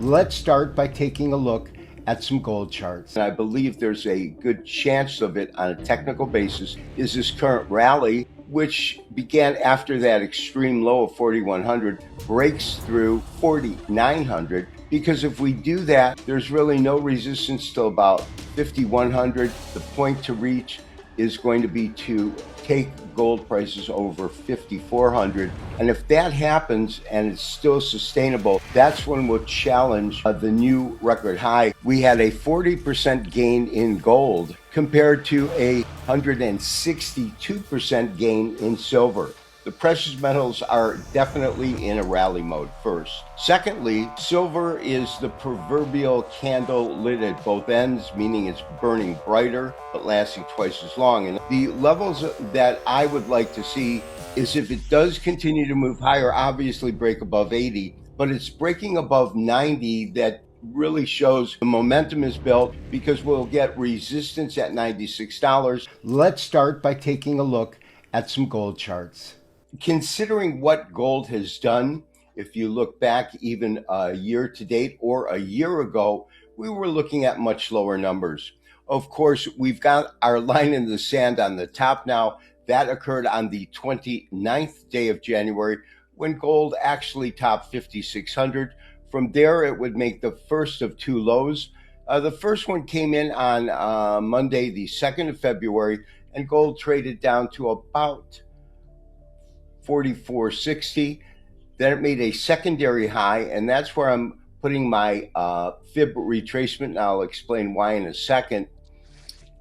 Let's start by taking a look at some gold charts. And I believe there's a good chance of it on a technical basis is this current rally, which began after that extreme low of 4,100, breaks through 4,900. Because if we do that, there's really no resistance till about 5,100. The point to reach is going to be to take gold prices over 5,400. And if that happens and it's still sustainable, that's when we'll challenge the new record high. We had a 40% gain in gold compared to a 162% gain in silver. The precious metals are definitely in a rally mode first. Secondly, silver is the proverbial candle lit at both ends, meaning it's burning brighter but lasting twice as long. And the levels that I would like to see is if it does continue to move higher, obviously break above 80, but it's breaking above 90 that really shows the momentum is built, because we'll get resistance at $96. Let's start by taking a look at some gold charts. Considering what gold has done, if you look back even a year to date or a year ago, we were looking at much lower numbers. Of course, we've got our line in the sand on the top now. That occurred on the 29th day of January when gold actually topped 5,600. From there, it would make the first of two lows. The first one came in on Monday, the 2nd of February, and gold traded down to about 44.60. Then it made a secondary high, and that's where I'm putting my fib retracement, and I'll explain why in a second.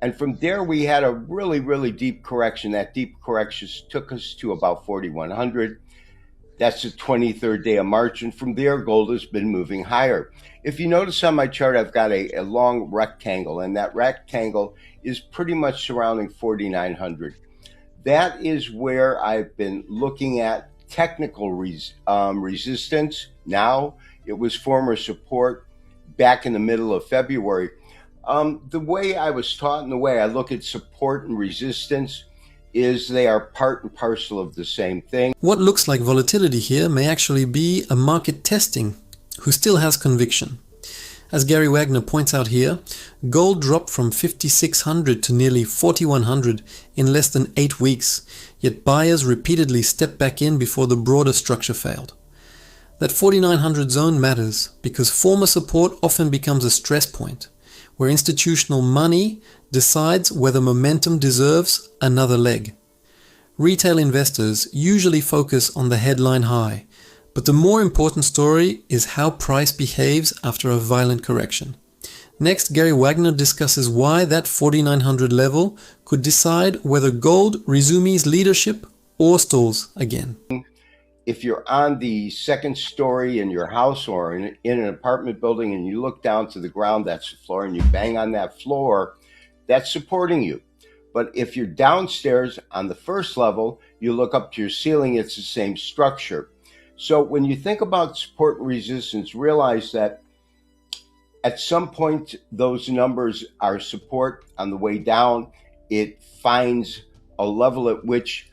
And from there, we had a really deep correction. That deep correction took us to about 4,100. That's the 23rd day of March, and from there, gold has been moving higher. If you notice on my chart, I've got a long rectangle, and that rectangle is pretty much surrounding 4,900. That is where I've been looking at technical resistance. Now, it was former support back in the middle of February. The way I was taught and the way I look at support and resistance is they are part and parcel of the same thing. What looks like volatility here may actually be a market testing who still has conviction. As Gary Wagner points out here, gold dropped from 5,600 to nearly 4,100 in less than 8 weeks, yet buyers repeatedly stepped back in before the broader structure failed. That 4,900 zone matters because former support often becomes a stress point, where institutional money decides whether momentum deserves another leg. Retail investors usually focus on the headline high, but the more important story is how price behaves after a violent correction. Next, Gary Wagner discusses why that 4,900 level could decide whether gold resumes leadership or stalls again. If you're on the second story in your house or in an apartment building and you look down to the ground, that's the floor, and you bang on that floor, that's supporting you. But if you're downstairs on the first level, you look up to your ceiling, it's the same structure. So when you think about support and resistance, realize that at some point, those numbers are support. On the way down, it finds a level at which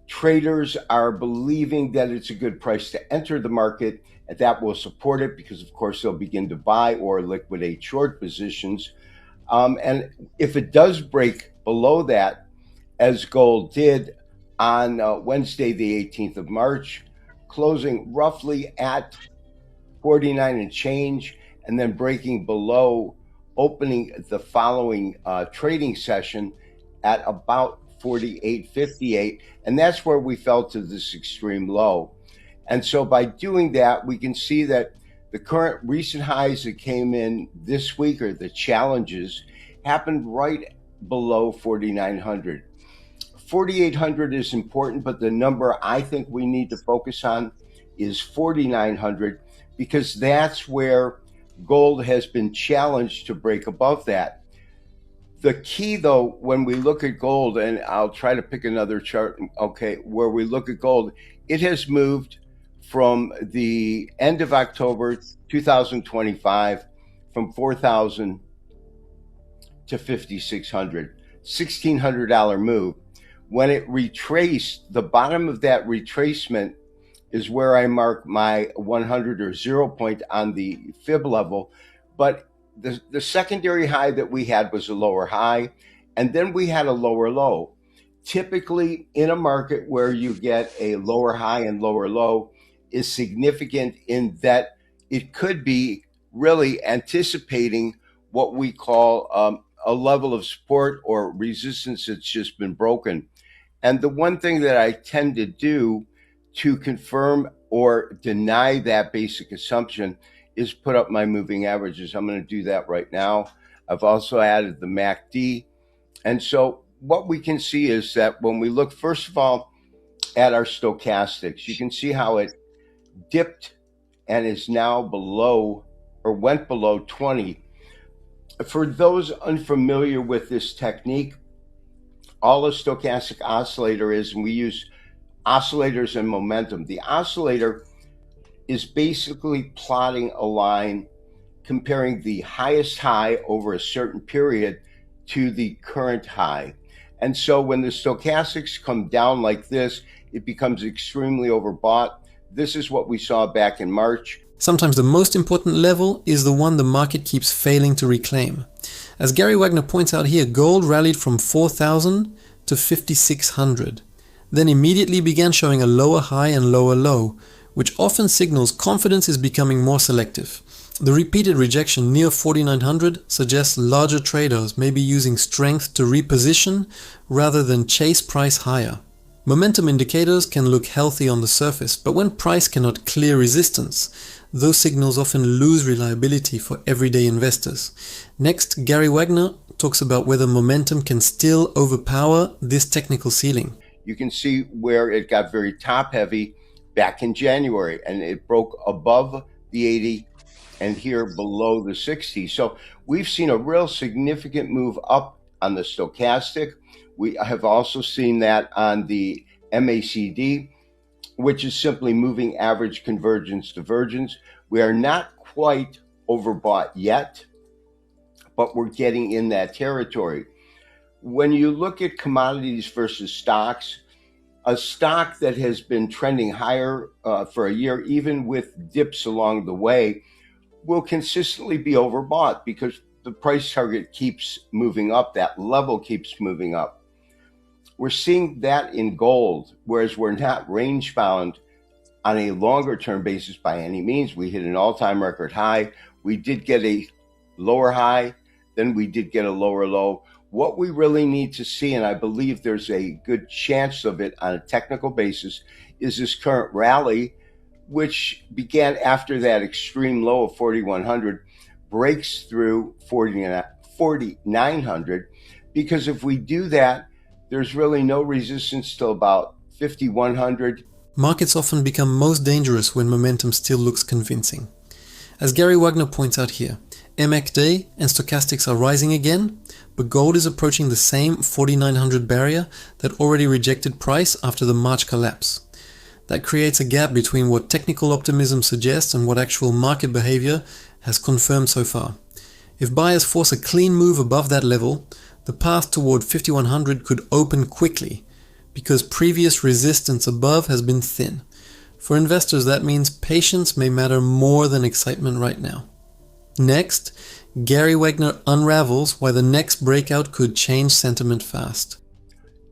traders are believing that it's a good price to enter the market, and that will support it because, of course, they'll begin to buy or liquidate short positions. And if it does break below that, as gold did on Wednesday, the 18th of March, closing roughly at 49 and change, and then breaking below, opening the following trading session at about 48.58, and that's where we fell to this extreme low. And so by doing that, we can see that the current recent highs that came in this week, or the challenges, happened right below 4,900. 4,800 is important, but the number I think we need to focus on is 4,900, because that's where gold has been challenged to break above that. The key, though, when we look at gold, and I'll try to pick another chart, okay, where we look at gold, it has moved from the end of October 2025 from 4,000 to 5,600, $1,600 move. When it retraced, the bottom of that retracement is where I mark my 100 or 0 point on the fib level. But the secondary high that we had was a lower high, and then we had a lower low. Typically, in a market where you get a lower high and lower low, is significant in that it could be really anticipating what we call a level of support or resistance that's just been broken. And the one thing that I tend to do to confirm or deny that basic assumption is put up my moving averages. I'm going to do that right now. I've also added the MACD. And so what we can see is that when we look, first of all, at our stochastics, you can see how it dipped and is now below, or went below 20. For those unfamiliar with this technique, all a stochastic oscillator is, and we use oscillators and momentum. The oscillator is basically plotting a line comparing the highest high over a certain period to the current high. And so when the stochastics come down like this, it becomes extremely overbought. This is what we saw back in March. Sometimes the most important level is the one the market keeps failing to reclaim. As Gary Wagner points out here, gold rallied from 4,000 to 5,600, then immediately began showing a lower high and lower low, which often signals confidence is becoming more selective. The repeated rejection near 4,900 suggests larger traders may be using strength to reposition rather than chase price higher. Momentum indicators can look healthy on the surface, but when price cannot clear resistance, those signals often lose reliability for everyday investors. Next, Gary Wagner talks about whether momentum can still overpower this technical ceiling. You can see where it got very top heavy back in January, and it broke above the 80 and here below the 60. So we've seen a real significant move up on the stochastic. We have also seen that on the MACD, which is simply moving average convergence divergence. We are not quite overbought yet, but we're getting in that territory. When you look at commodities versus stocks, a stock that has been trending higher for a year, even with dips along the way, will consistently be overbought because the price target keeps moving up, that level keeps moving up. We're seeing that in gold, whereas we're not range bound on a longer term basis by any means. We hit an all-time record high. We did get a lower high, then we did get a lower low. What we really need to see, and I believe there's a good chance of it on a technical basis, is this current rally, which began after that extreme low of 4,100, breaks through 4,900, because if we do that, there's really no resistance till about 5,100. Markets often become most dangerous when momentum still looks convincing. As Gary Wagner points out here, MACD and stochastics are rising again, but gold is approaching the same 4,900 barrier that already rejected price after the March collapse. That creates a gap between what technical optimism suggests and what actual market behavior has confirmed so far. If buyers force a clean move above that level, the path toward 5,100 could open quickly, because previous resistance above has been thin. For investors, that means patience may matter more than excitement right now. Next, Gary Wagner unravels why the next breakout could change sentiment fast.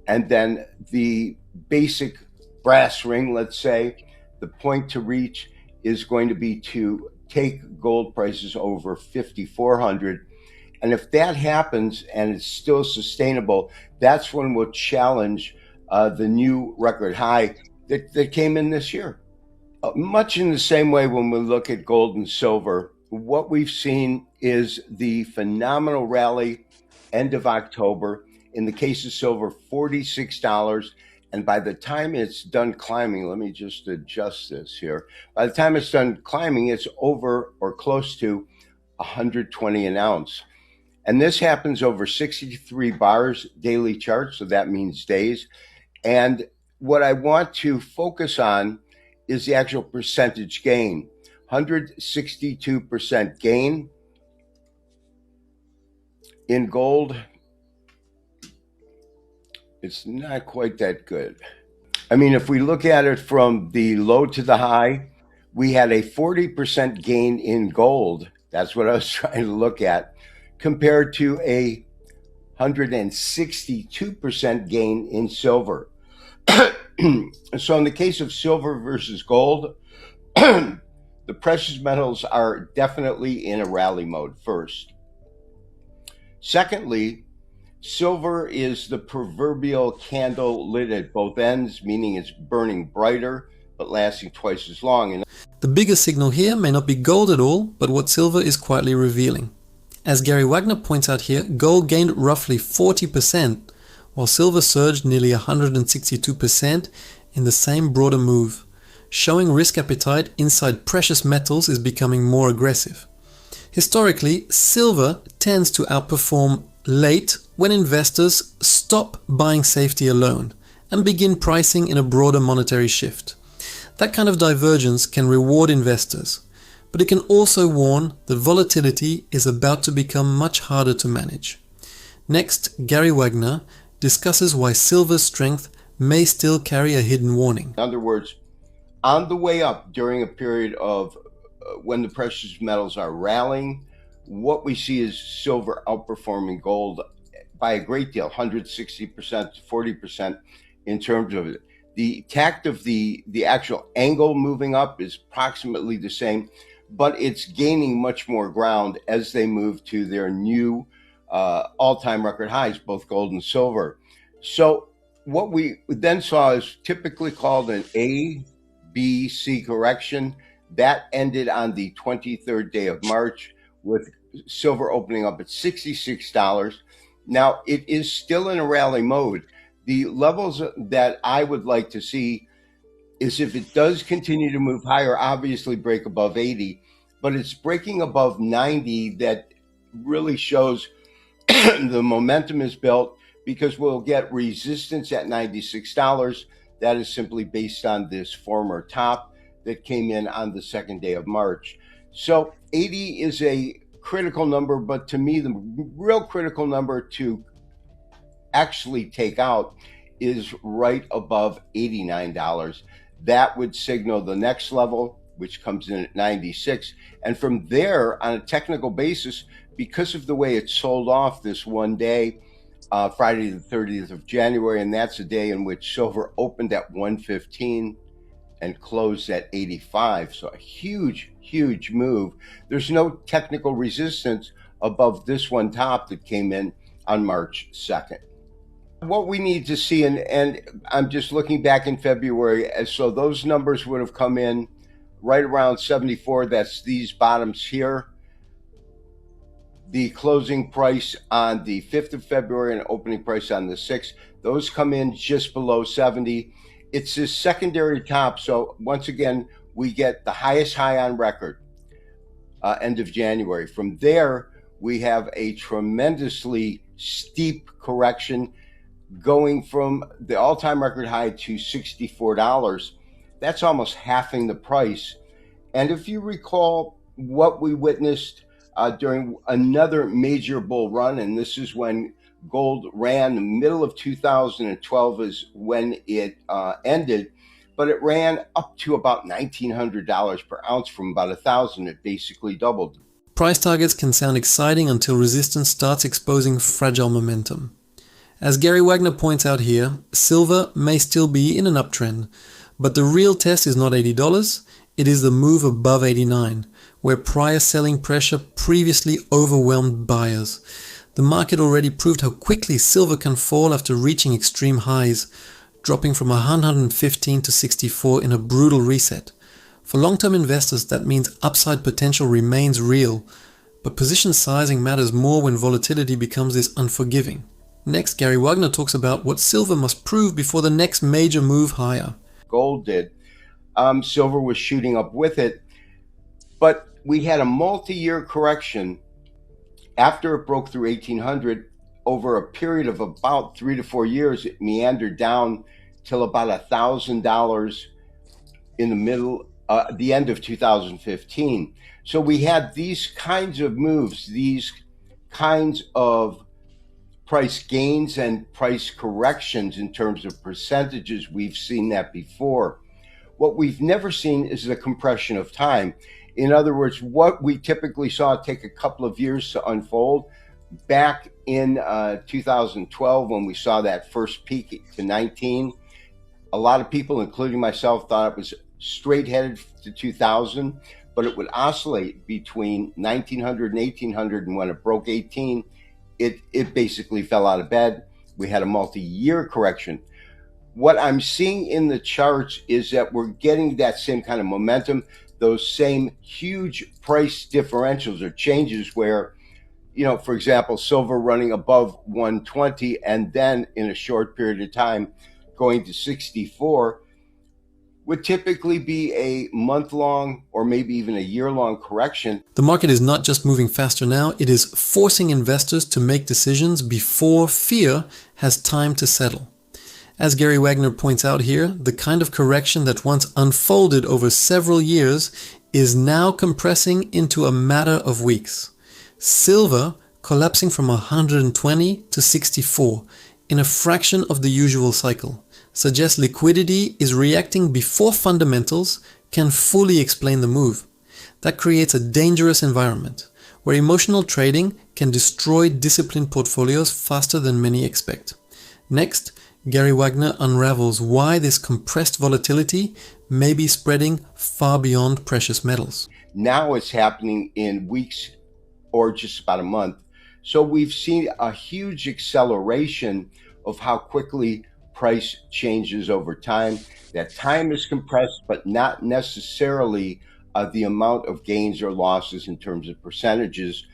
And then the basic brass ring, let's say, the point to reach is going to be to take gold prices over 5,400. And if that happens and it's still sustainable, that's when we'll challenge the new record high that came in this year. Much in the same way, when we look at gold and silver, what we've seen is the phenomenal rally end of October. In the case of silver, $46. And by the time it's done climbing, let me just adjust this here. By the time it's done climbing, it's over or close to 120 an ounce. And this happens over 63 bars daily chart, so that means days. And what I want to focus on is the actual percentage gain. 162% gain in gold. It's not quite that good. I mean, if we look at it from the low to the high, we had a 40% gain in gold. That's what I was trying to look at, compared to a 162% gain in silver. So in the case of silver versus gold, the precious metals are definitely in a rally mode first. Secondly, silver is the proverbial candle lit at both ends, meaning it's burning brighter but lasting twice as long. And the bigger signal here may not be gold at all, but what silver is quietly revealing. As Gary Wagner points out here, gold gained roughly 40%, while silver surged nearly 162% in the same broader move, showing risk appetite inside precious metals is becoming more aggressive. Historically, silver tends to outperform late when investors stop buying safety alone and begin pricing in a broader monetary shift. That kind of divergence can reward investors, but it can also warn that volatility is about to become much harder to manage. Next, Gary Wagner discusses why silver's strength may still carry a hidden warning. in other words, on the way up during a period of when the precious metals are rallying, what we see is silver outperforming gold by a great deal, 160% to 40% in terms of it. The tact of the actual angle moving up is approximately the same, but it's gaining much more ground as they move to their new all-time record highs, both gold and silver. So what we then saw is typically called an A, B, C correction. That ended on the 23rd day of March with silver opening up at $66. Now, it is still in a rally mode. The levels that I would like to see is if it does continue to move higher, obviously break above 80, but it's breaking above 90 that really shows the momentum is built, because we'll get resistance at $96. That is simply based on this former top that came in on the second day of March. So 80 is a critical number, but to me, the real critical number to actually take out is right above $89. That would signal the next level, which comes in at 96. And from there, on a technical basis, because of the way it sold off this one day, Friday the 30th of January, and that's a day in which silver opened at 115 and closed at 85. So a huge, huge move. There's no technical resistance above this one top that came in on March 2nd. What we need to see, and I'm just looking back in February, so those numbers would have come in right around 74. That's these bottoms here. The closing price on the 5th of February and opening price on the 6th, those come in just below 70. It's this secondary top. So once again, we get the highest high on record, end of January. From there, we have a tremendously steep correction going from the all-time record high to $64. That's almost halving the price. And if you recall what we witnessed during another major bull run, and this is when gold ran, the middle of 2012 is when it ended, but it ran up to about $1,900 per ounce from about $1,000. It basically doubled. Price targets can sound exciting until resistance starts exposing fragile momentum. As Gary Wagner points out here, silver may still be in an uptrend, but the real test is not $80, it is the move above 89, where prior selling pressure previously overwhelmed buyers. The market already proved how quickly silver can fall after reaching extreme highs, dropping from 115 to 64 in a brutal reset. For long-term investors, that means upside potential remains real, but position sizing matters more when volatility becomes this unforgiving. Next, Gary Wagner talks about what silver must prove before the next major move higher. Gold did. Silver was shooting up with it, but we had a multi-year correction after it broke through 1800. Over a period of about 3 to 4 years, it meandered down till about $1,000 in the middle, the end of 2015. So we had these kinds of moves, these kinds of price gains and price corrections in terms of percentages. We've seen that before. What we've never seen is the compression of time. In other words, what we typically saw take a couple of years to unfold. Back in 2012, when we saw that first peak to 19, a lot of people, including myself, thought it was straight headed to 2000, but it would oscillate between 1900 and 1800, and when it broke 18, it basically fell out of bed. We had a multi-year correction. What I'm seeing in the charts is that we're getting that same kind of momentum, those same huge price differentials or changes where, for example, silver running above 120 and then in a short period of time going to 64 would typically be a month-long or maybe even a year-long correction. The market is not just moving faster now, it is forcing investors to make decisions before fear has time to settle. As Gary Wagner points out here, the kind of correction that once unfolded over several years is now compressing into a matter of weeks. Silver collapsing from 120 to 64 in a fraction of the usual cycle suggests liquidity is reacting before fundamentals can fully explain the move. That creates a dangerous environment where emotional trading can destroy disciplined portfolios faster than many expect. Next, Gary Wagner unravels why this compressed volatility may be spreading far beyond precious metals. Now it's happening in weeks or just about a month. So we've seen a huge acceleration of how quickly price changes over time. That time is compressed, but not necessarily the amount of gains or losses in terms of percentages,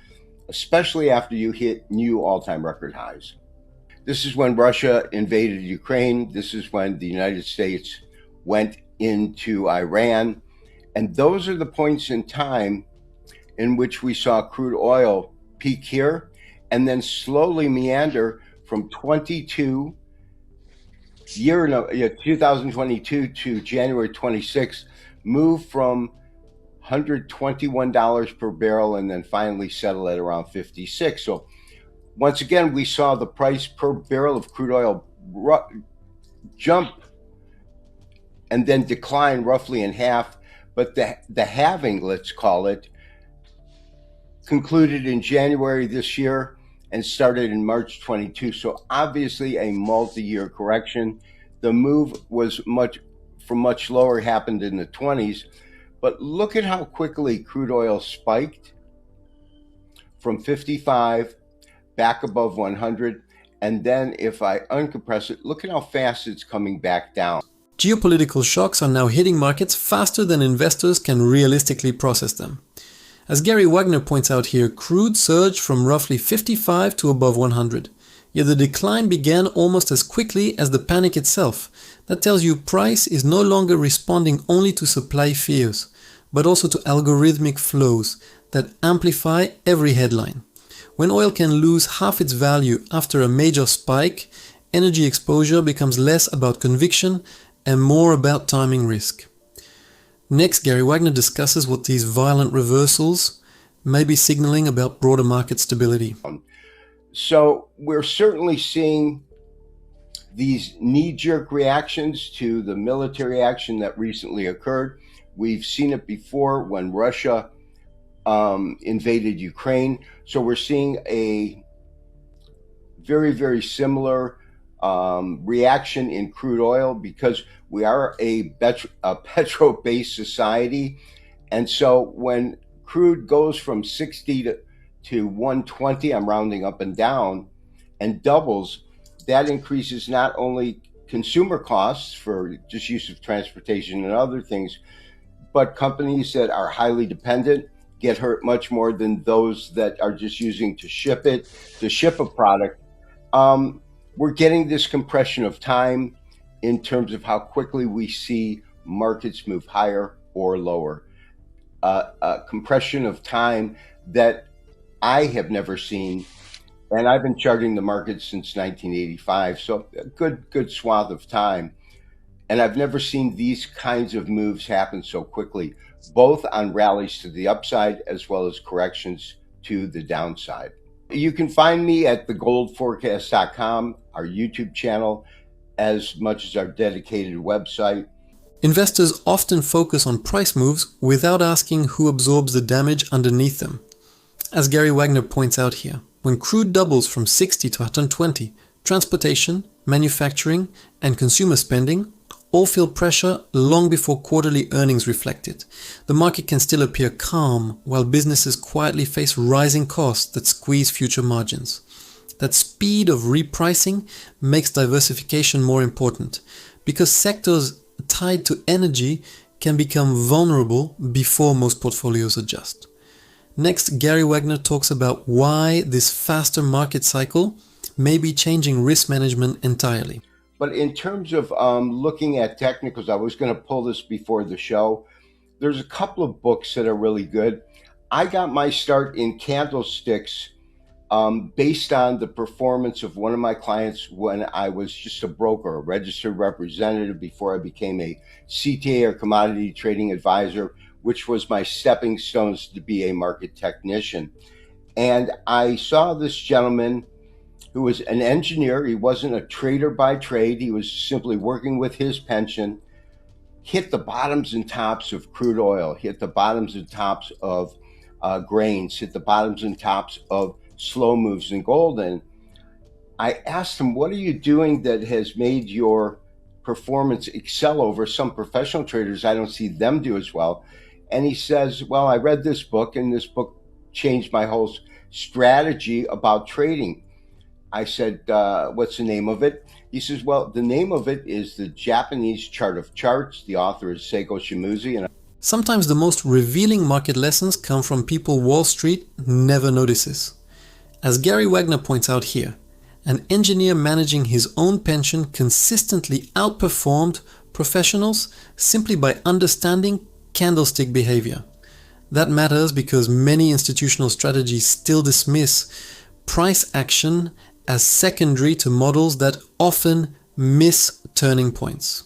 especially after you hit new all-time record highs. This is when Russia invaded Ukraine. This is when the United States went into Iran. And those are the points in time in which we saw crude oil peak here and then slowly meander from 2022 to January 26, move from $121 per barrel and then finally settle at around 56. So once again, we saw the price per barrel of crude oil jump and then decline roughly in half. But the halving, let's call it, concluded in January this year and started in March 22. So obviously a multi-year correction. The move was much lower, happened in the 20s. But look at how quickly crude oil spiked from 55 back above 100. And then if I uncompress it, look at how fast it's coming back down. Geopolitical shocks are now hitting markets faster than investors can realistically process them. As Gary Wagner points out here, crude surged from roughly 55 to above 100. Yet the decline began almost as quickly as the panic itself. That tells you price is no longer responding only to supply fears, but also to algorithmic flows that amplify every headline. When oil can lose half its value after a major spike, energy exposure becomes less about conviction and more about timing risk. Next, Gary Wagner discusses what these violent reversals may be signaling about broader market stability. So we're certainly seeing these knee-jerk reactions to the military action that recently occurred. We've seen it before when Russia invaded Ukraine. So we're seeing a very, very similar reaction in crude oil because we are a petro-based society. And so when crude goes from 60 to 120, I'm rounding up and down, and doubles, that increases not only consumer costs for just use of transportation and other things, but companies that are highly dependent get hurt much more than those that are just using to ship a product. We're getting this compression of time in terms of how quickly we see markets move higher or lower. A compression of time that I have never seen, and I've been charting the market since 1985, so a good swath of time. And I've never seen these kinds of moves happen so quickly, both on rallies to the upside as well as corrections to the downside. You can find me at thegoldforecast.com, our YouTube channel, as much as our dedicated website. Investors often focus on price moves without asking who absorbs the damage underneath them. As Gary Wagner points out here, when crude doubles from 60 to 120, transportation, manufacturing, and consumer spending all feel pressure long before quarterly earnings reflect it. The market can still appear calm while businesses quietly face rising costs that squeeze future margins. That speed of repricing makes diversification more important, because sectors tied to energy can become vulnerable before most portfolios adjust. Next, Gary Wagner talks about why this faster market cycle may be changing risk management entirely. But in terms of looking at technicals, I was going to pull this before the show. There's a couple of books that are really good. I got my start in candlesticks based on the performance of one of my clients when I was just a broker, a registered representative, before I became a CTA or commodity trading advisor, which was my stepping stones to be a market technician. And I saw this gentleman who was an engineer. He wasn't a trader by trade. He was simply working with his pension, hit the bottoms and tops of crude oil, hit the bottoms and tops of grains, hit the bottoms and tops of slow moves in gold. And I asked him, what are you doing that has made your performance excel over some professional traders? I don't see them do as well. And he says, well, I read this book, and this book changed my whole strategy about trading. I said, what's the name of it? He says, well, the name of it is The Japanese Chart of Charts. The author is Seiko Shimizu. And sometimes the most revealing market lessons come from people Wall Street never notices. As Gary Wagner points out here, an engineer managing his own pension consistently outperformed professionals simply by understanding candlestick behavior. That matters because many institutional strategies still dismiss price action as secondary to models that often miss turning points.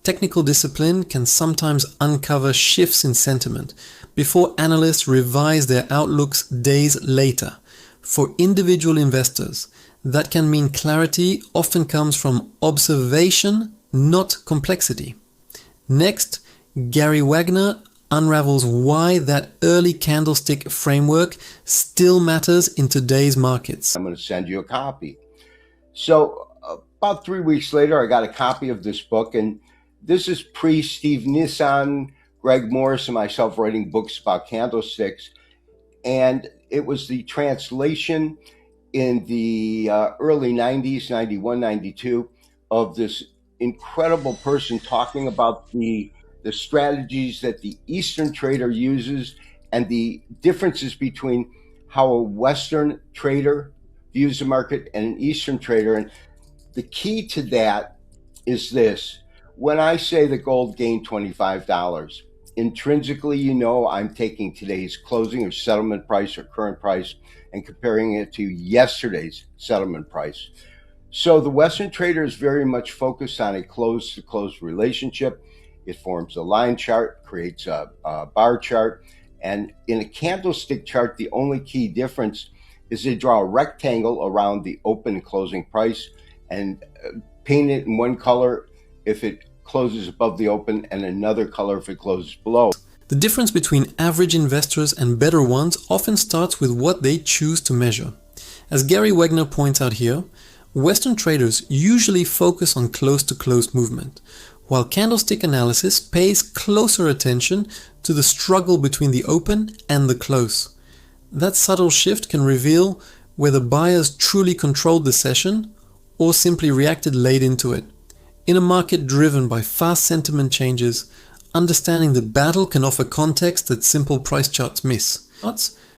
Technical discipline can sometimes uncover shifts in sentiment before analysts revise their outlooks days later. For individual investors, that can mean clarity often comes from observation, not complexity. Next, Gary Wagner unravels why that early candlestick framework still matters in today's markets. I'm going to send you a copy. So about 3 weeks later, I got a copy of this book, and this is pre-Steve Nissan, Greg Morris, and myself writing books about candlesticks. And it was the translation in the early 90s, 91, 92, of this incredible person talking about the strategies that the Eastern trader uses and the differences between how a Western trader views the market and an Eastern trader. And the key to that is this. When I say that gold gained $25, intrinsically, you know, I'm taking today's closing or settlement price or current price and comparing it to yesterday's settlement price. So the Western trader is very much focused on a close-to-close relationship. It forms a line chart, creates a bar chart, and in a candlestick chart, the only key difference is they draw a rectangle around the open and closing price and paint it in one color if it closes above the open and another color if it closes below. The difference between average investors and better ones often starts with what they choose to measure. As Gary Wagner points out here, Western traders usually focus on close-to-close movement, while candlestick analysis pays closer attention to the struggle between the open and the close. That subtle shift can reveal whether buyers truly controlled the session or simply reacted late into it. In a market driven by fast sentiment changes, understanding the battle can offer context that simple price charts miss. Charts